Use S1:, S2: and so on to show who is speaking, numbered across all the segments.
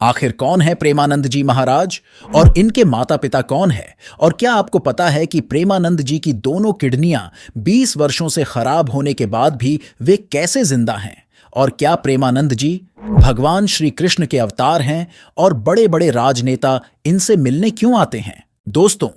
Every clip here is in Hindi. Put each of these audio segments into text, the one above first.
S1: आखिर कौन है प्रेमानंद जी महाराज और इनके माता पिता कौन है? और क्या आपको पता है कि प्रेमानंद जी की दोनों किडनियां 20 वर्षों से खराब होने के बाद भी वे कैसे जिंदा हैं? और क्या प्रेमानंद जी भगवान श्री कृष्ण के अवतार हैं और बड़े बड़े राजनेता इनसे मिलने क्यों आते हैं? दोस्तों,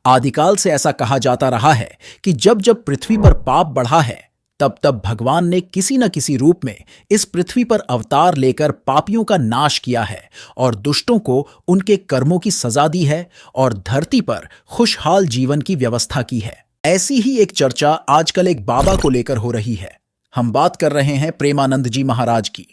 S1: आदिकाल से ऐसा कहा जाता रहा है कि जब जब पृथ्वी पर पाप बढ़ा है, तब तब भगवान ने किसी न किसी रूप में इस पृथ्वी पर अवतार लेकर पापियों का नाश किया है और दुष्टों को उनके कर्मों की सजा दी है और धरती पर खुशहाल जीवन की व्यवस्था की है। ऐसी ही एक चर्चा आजकल एक बाबा को लेकर हो रही है। हम बात कर रहे हैं प्रेमानंद जी महाराज की।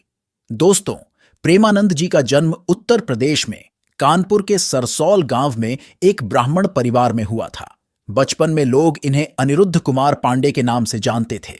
S1: दोस्तों, प्रेमानंद जी का जन्म उत्तर प्रदेश में कानपुर के सरसौल गांव में एक ब्राह्मण परिवार में हुआ था। बचपन में लोग इन्हें अनिरुद्ध कुमार पांडे के नाम से जानते थे।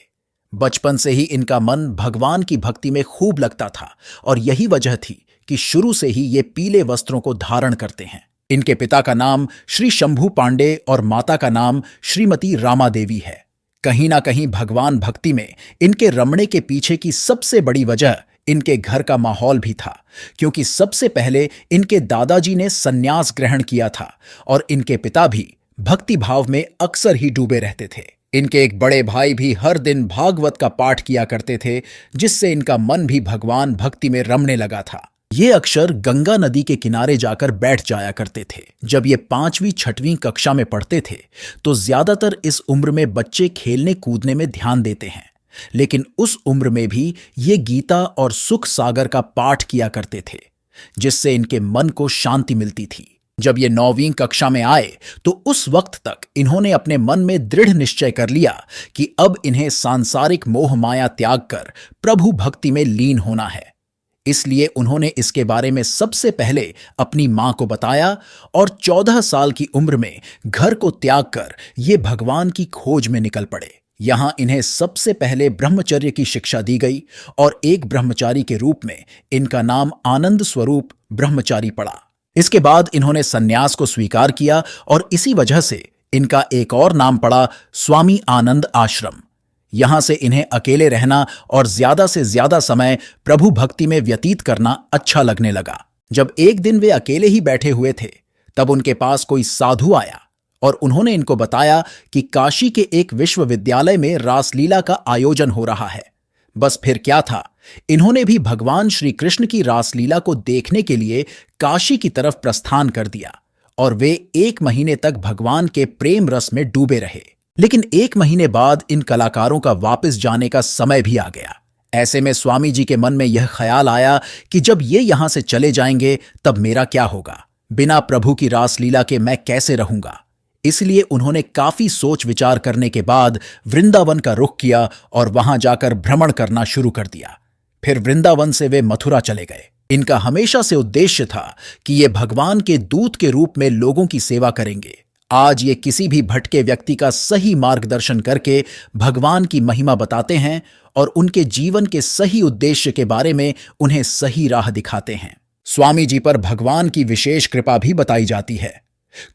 S1: बचपन से ही इनका मन भगवान की भक्ति में खूब लगता था और यही वजह थी कि शुरू से ही ये पीले वस्त्रों को धारण करते हैं। इनके पिता का नाम श्री शंभू पांडे और माता का नाम श्रीमती रामा देवी है। कहीं ना कहीं भगवान भक्ति में इनके रमणे के पीछे की सबसे बड़ी वजह इनके घर का माहौल भी था, क्योंकि सबसे पहले इनके दादाजी ने संन्यास ग्रहण किया था और इनके पिता भी भक्ति भाव में अक्सर ही डूबे रहते थे। इनके एक बड़े भाई भी हर दिन भागवत का पाठ किया करते थे, जिससे इनका मन भी भगवान भक्ति में रमने लगा था। ये अक्सर गंगा नदी के किनारे जाकर बैठ जाया करते थे। जब ये 5वीं 6वीं कक्षा में पढ़ते थे तो ज्यादातर इस उम्र में बच्चे खेलने कूदने में ध्यान देते हैं, लेकिन उस उम्र में भी ये गीता और सुख सागर का पाठ किया करते थे, जिससे इनके मन को शांति मिलती थी। जब ये 9वीं कक्षा में आए तो उस वक्त तक इन्होंने अपने मन में दृढ़ निश्चय कर लिया कि अब इन्हें सांसारिक मोह माया त्याग कर प्रभु भक्ति में लीन होना है। इसलिए उन्होंने इसके बारे में सबसे पहले अपनी मां को बताया और 14 साल की उम्र में घर को त्याग कर ये भगवान की खोज में निकल पड़े। यहां इन्हें सबसे पहले ब्रह्मचर्य की शिक्षा दी गई और एक ब्रह्मचारी के रूप में इनका नाम आनंद स्वरूप ब्रह्मचारी पड़ा। इसके बाद इन्होंने सन्यास को स्वीकार किया और इसी वजह से इनका एक और नाम पड़ा स्वामी आनंद आश्रम। यहां से इन्हें अकेले रहना और ज्यादा से ज्यादा समय प्रभु भक्ति में व्यतीत करना अच्छा लगने लगा। जब एक दिन वे अकेले ही बैठे हुए थे, तब उनके पास कोई साधु आया और उन्होंने इनको बताया कि काशी के एक विश्वविद्यालय में रासलीला का आयोजन हो रहा है। बस फिर क्या था, इन्होंने भी भगवान श्री कृष्ण की रासलीला को देखने के लिए काशी की तरफ प्रस्थान कर दिया और वे 1 महीने तक भगवान के प्रेम रस में डूबे रहे। लेकिन 1 महीने बाद इन कलाकारों का वापस जाने का समय भी आ गया। ऐसे में स्वामी जी के मन में यह ख्याल आया कि जब ये यहां से चले जाएंगे तब मेरा क्या होगा? बिना प्रभु की रासलीला के मैं कैसे रहूंगा? इसलिए उन्होंने काफी सोच विचार करने के बाद वृंदावन का रुख किया और वहां जाकर भ्रमण करना शुरू कर दिया। फिर वृंदावन से वे मथुरा चले गए। इनका हमेशा से उद्देश्य था कि ये भगवान के दूत के रूप में लोगों की सेवा करेंगे। आज ये किसी भी भटके व्यक्ति का सही मार्गदर्शन करके भगवान की महिमा बताते हैं और उनके जीवन के सही उद्देश्य के बारे में उन्हें सही राह दिखाते हैं। स्वामी जी पर भगवान की विशेष कृपा भी बताई जाती है।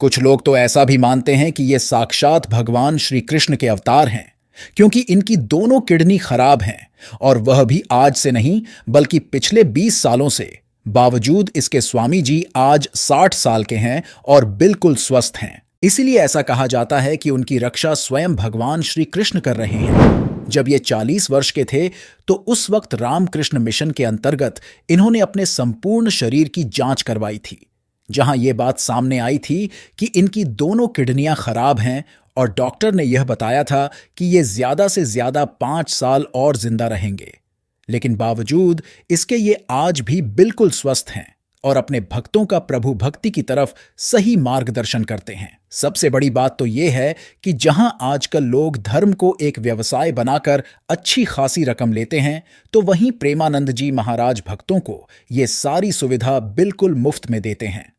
S1: कुछ लोग तो ऐसा भी मानते हैं कि ये साक्षात भगवान श्री कृष्ण के अवतार हैं, क्योंकि इनकी दोनों किडनी खराब हैं और वह भी आज से नहीं बल्कि पिछले 20 सालों से। बावजूद इसके स्वामी जी आज 60 साल के हैं और बिल्कुल स्वस्थ हैं। इसीलिए ऐसा कहा जाता है कि उनकी रक्षा स्वयं भगवान श्री कृष्ण कर रहे हैं। जब ये 40 वर्ष के थे तो उस वक्त रामकृष्ण मिशन के अंतर्गत इन्होंने अपने संपूर्ण शरीर की जांच करवाई थी, जहां यह बात सामने आई थी कि इनकी दोनों किडनियां खराब हैं और डॉक्टर ने यह बताया था कि ये ज्यादा से ज्यादा 5 साल और जिंदा रहेंगे। लेकिन बावजूद इसके ये आज भी बिल्कुल स्वस्थ हैं और अपने भक्तों का प्रभु भक्ति की तरफ सही मार्गदर्शन करते हैं। सबसे बड़ी बात तो यह है कि जहां आजकल लोग धर्म को एक व्यवसाय बनाकर अच्छी खासी रकम लेते हैं, तो वहीं प्रेमानंद जी महाराज भक्तों को ये सारी सुविधा बिल्कुल मुफ्त में देते हैं।